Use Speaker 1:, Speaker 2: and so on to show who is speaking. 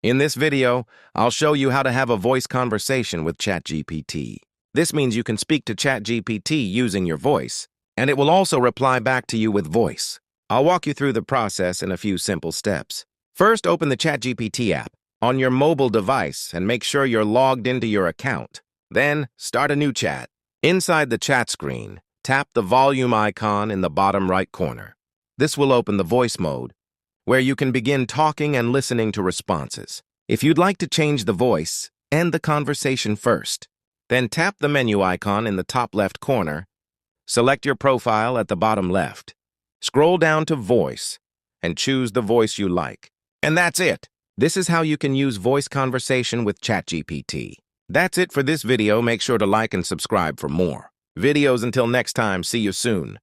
Speaker 1: In this video, I'll show you how to have a voice conversation with ChatGPT. This means you can speak to ChatGPT using your voice, and it will also reply back to you with voice. I'll walk you through the process in a few simple steps. First, open the ChatGPT app on your mobile device and make sure you're logged into your account. Then, start a new chat. Inside the chat screen, tap the volume icon in the bottom right corner. This will open the voice mode, where you can begin talking and listening to responses. If you'd like to change the voice, end the conversation first. Then tap the menu icon in the top left corner. Select your profile at the bottom left. Scroll down to Voice and choose the voice you like. And that's it. This is how you can use voice conversation with ChatGPT. That's it for this video. Make sure to like and subscribe for more videos. Until next time, see you soon.